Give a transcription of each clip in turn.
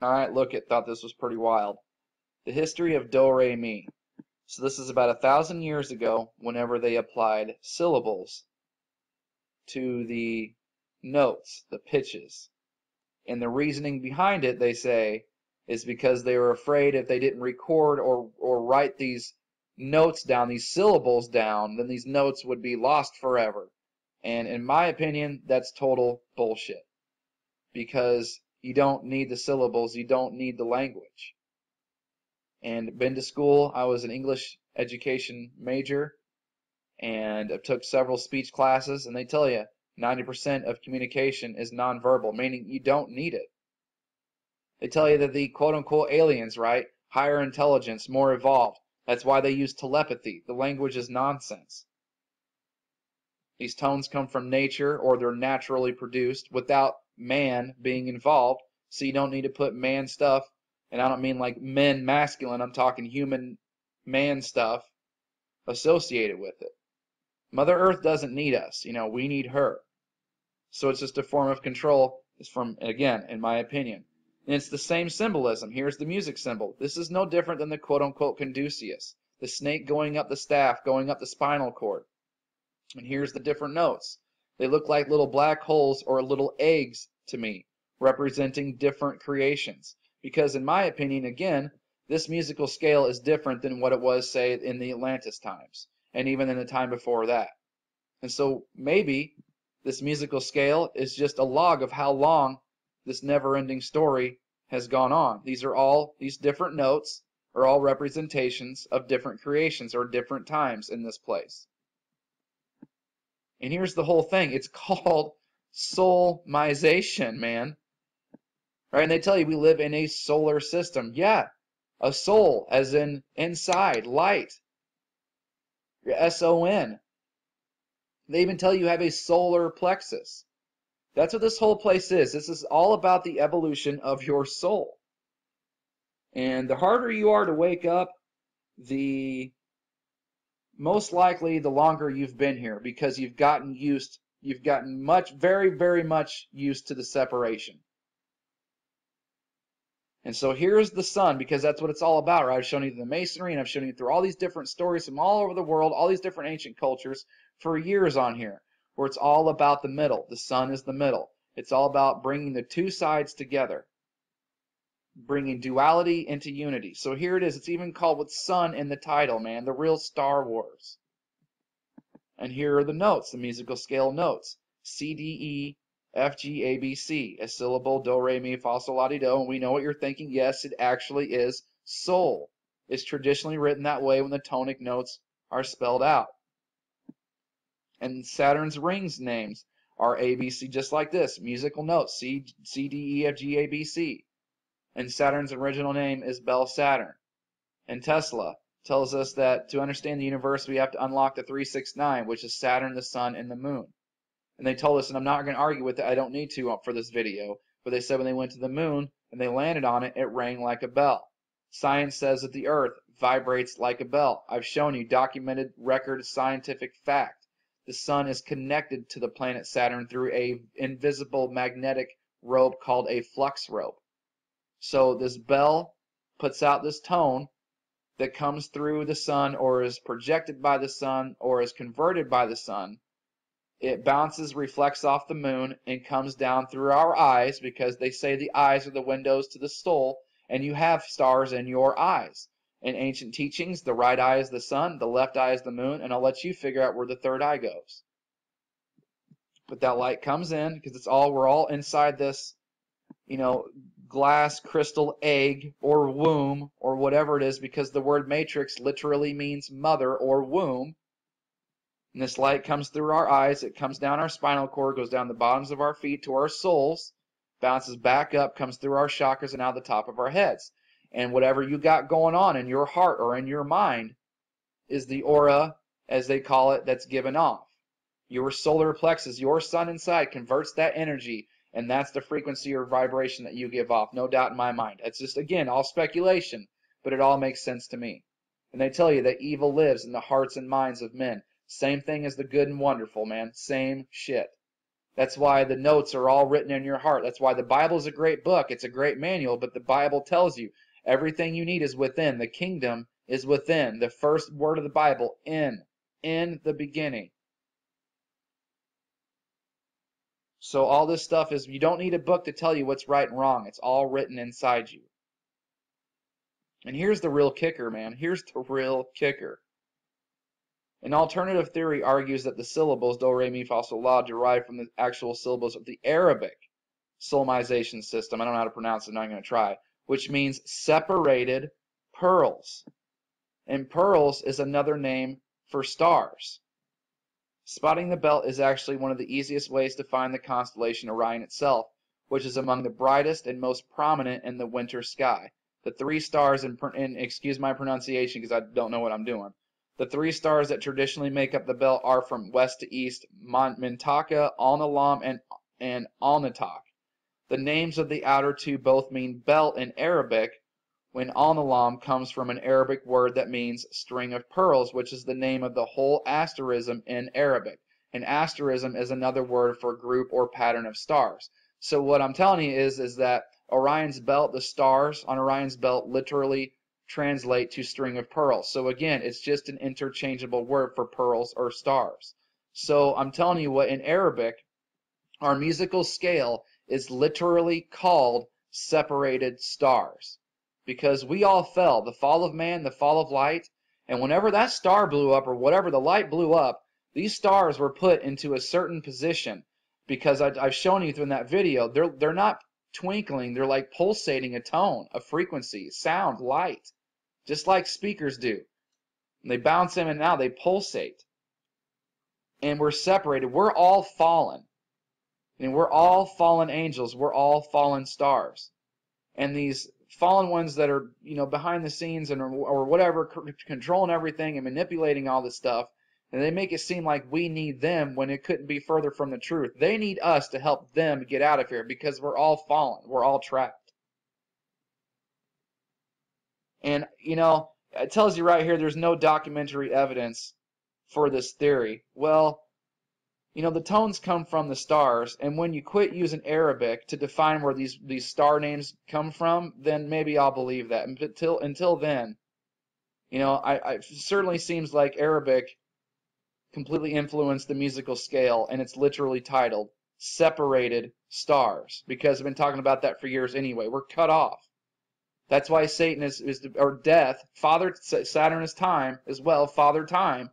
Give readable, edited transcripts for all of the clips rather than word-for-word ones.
Alright, look, it thought this was pretty wild. The history of do re mi. So this is about 1,000 years ago, whenever they applied syllables to the notes, the pitches. And the reasoning behind it, they say, is because they were afraid if they didn't record or write these notes down, these syllables down, then these notes would be lost forever. And in my opinion, that's total bullshit. Because you don't need the syllables, you don't need the language. And been to school, I was an English education major, and I took several speech classes, and they tell you 90% of communication is nonverbal, meaning you don't need it. They tell you that the quote-unquote aliens, right? Higher intelligence, more evolved. That's why they use telepathy. The language is nonsense. These tones come from nature, or they're naturally produced without man being involved, so you don't need to put man stuff, and I don't mean like men masculine, I'm talking human man stuff associated with it. Mother Earth doesn't need us, we need her. So it's just a form of control. It's from, again, in my opinion. And it's the same symbolism. Here's the music symbol. This is no different than the quote-unquote Conducius. The snake going up the staff, going up the spinal cord. And here's the different notes. They look like little black holes or little eggs to me, representing different creations. Because in my opinion, again, this musical scale is different than what it was, say, in the Atlantis times, and even in the time before that. And so maybe this musical scale is just a log of how long this never-ending story has gone on. These different notes are all representations of different creations or different times in this place. And here's the whole thing. It's called soulmization, man. Right? And they tell you we live in a solar system. Yeah, a soul, as in inside, light. Your S-O-N. They even tell you have a solar plexus. That's what this whole place is. This is all about the evolution of your soul. And the harder you are to wake up, the most likely the longer you've been here, because you've gotten very, very much used to the separation. And so here's the sun, because that's what it's all about, right? I've shown you the masonry, and I've shown you through all these different stories from all over the world, all these different ancient cultures for years on here, where it's all about the middle. The sun is the middle. It's all about bringing the two sides together, bringing duality into unity. So here it is. It's even called with sun in the title, man, the real Star Wars. And here are the notes, the musical scale notes. C, D, E, F, G, A, B, C. A syllable, do, re, mi, fa, sol, la, ti, do. And we know what you're thinking. Yes, it actually is soul. It's traditionally written that way when the tonic notes are spelled out. And Saturn's rings names are A, B, C, just like this. Musical notes, C, D, E, F, G, A, B, C. And Saturn's original name is Bell Saturn. And Tesla tells us that to understand the universe, we have to unlock the 369, which is Saturn, the Sun, and the Moon. And they told us, and I'm not going to argue with it, I don't need to for this video, but they said when they went to the Moon and they landed on it, it rang like a bell. Science says that the Earth vibrates like a bell. I've shown you documented record scientific fact. The Sun is connected to the planet Saturn through a invisible magnetic rope called a flux rope. So this bell puts out this tone that comes through the sun, or is projected by the sun, or is converted by the sun. It bounces, reflects off the moon, and comes down through our eyes, because they say the eyes are the windows to the soul, and you have stars in your eyes. In ancient teachings, the right eye is the sun, the left eye is the moon, and I'll let you figure out where the third eye goes. But that light comes in, because we're all inside this, glass crystal egg or womb or whatever it is, because the word matrix literally means mother or womb. And this light comes through our eyes, it comes down our spinal cord, goes down the bottoms of our feet to our souls, bounces back up, comes through our chakras and out the top of our heads. And whatever you got going on in your heart or in your mind is the aura, as they call it, that's given off. Your solar plexus, your sun inside, converts that energy, and that's the frequency or vibration that you give off, no doubt in my mind. It's just, again, all speculation, but it all makes sense to me. And they tell you that evil lives in the hearts and minds of men. Same thing as the good and wonderful, man. Same shit. That's why the notes are all written in your heart. That's why the Bible is a great book. It's a great manual, but the Bible tells you everything you need is within. The kingdom is within. The first word of the Bible, in the beginning. So all this stuff is, you don't need a book to tell you what's right and wrong. It's all written inside you. And here's the real kicker, man. Here's the real kicker. An alternative theory argues that the syllables do, re, mi, fa, sol, la derive from the actual syllables of the Arabic solmization system. I don't know how to pronounce it, I'm not going to try. Which means separated pearls. And pearls is another name for stars. Spotting the belt is actually one of the easiest ways to find the constellation Orion itself, which is among the brightest and most prominent in the winter sky. The three stars, and excuse my pronunciation because I don't know what I'm doing, the three stars that traditionally make up the belt are from west to east, Mintaka, Alnilam, and Alnitak. The names of the outer two both mean belt in Arabic, when Alnilam comes from an Arabic word that means string of pearls, which is the name of the whole asterism in Arabic. An asterism is another word for group or pattern of stars. So what I'm telling you is that Orion's belt, the stars on Orion's belt literally translate to string of pearls. So again, it's just an interchangeable word for pearls or stars. So I'm telling you what, in Arabic, our musical scale is literally called separated stars. Because we all fell, the fall of man, the fall of light, and whenever that star blew up, or whatever the light blew up, these stars were put into a certain position. Because I've shown you in that video, they're not twinkling, they're like pulsating a tone, a frequency, sound, light, just like speakers do. And they bounce in and out, they pulsate. And we're separated, we're all fallen. And we're all fallen angels, we're all fallen stars. And these fallen ones that are, behind the scenes and or whatever, controlling everything and manipulating all this stuff, and they make it seem like we need them when it couldn't be further from the truth. They need us to help them get out of here because we're all fallen. We're all trapped. And, it tells you right here there's no documentary evidence for this theory. Well, the tones come from the stars, and when you quit using Arabic to define where these star names come from, then maybe I'll believe that. Until then, it certainly seems like Arabic completely influenced the musical scale, and it's literally titled Separated Stars, because I've been talking about that for years anyway. We're cut off. That's why Satan or death, Saturn is time as well, Father Time,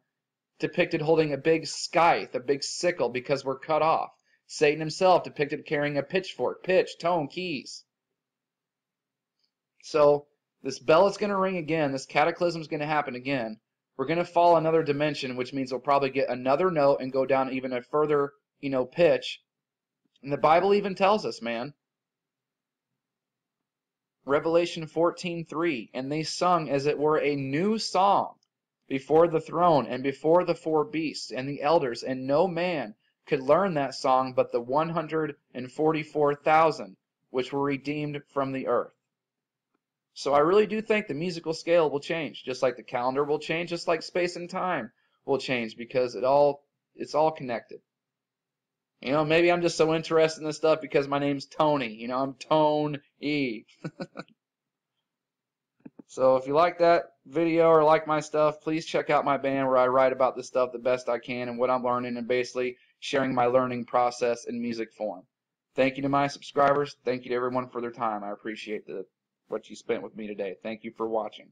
depicted holding a big scythe, a big sickle, because we're cut off. Satan himself depicted carrying a pitchfork, pitch, tone, keys. So this bell is going to ring again. This cataclysm is going to happen again. We're going to fall another dimension, which means we'll probably get another note and go down even a further, pitch. And the Bible even tells us, man. Revelation 14:3, and they sung as it were a new song before the throne and before the four beasts and the elders, and no man could learn that song but the 144,000 which were redeemed from the earth. So I really do think the musical scale will change, just like the calendar will change, just like space and time will change, because it's all connected. Maybe I'm just so interested in this stuff because my name's Tony. I'm Tone E. So if you like that video or like my stuff, please check out my band where I write about this stuff the best I can and what I'm learning, and basically sharing my learning process in music form. Thank you to my subscribers. Thank you to everyone for their time. I appreciate what you spent with me today. Thank you for watching.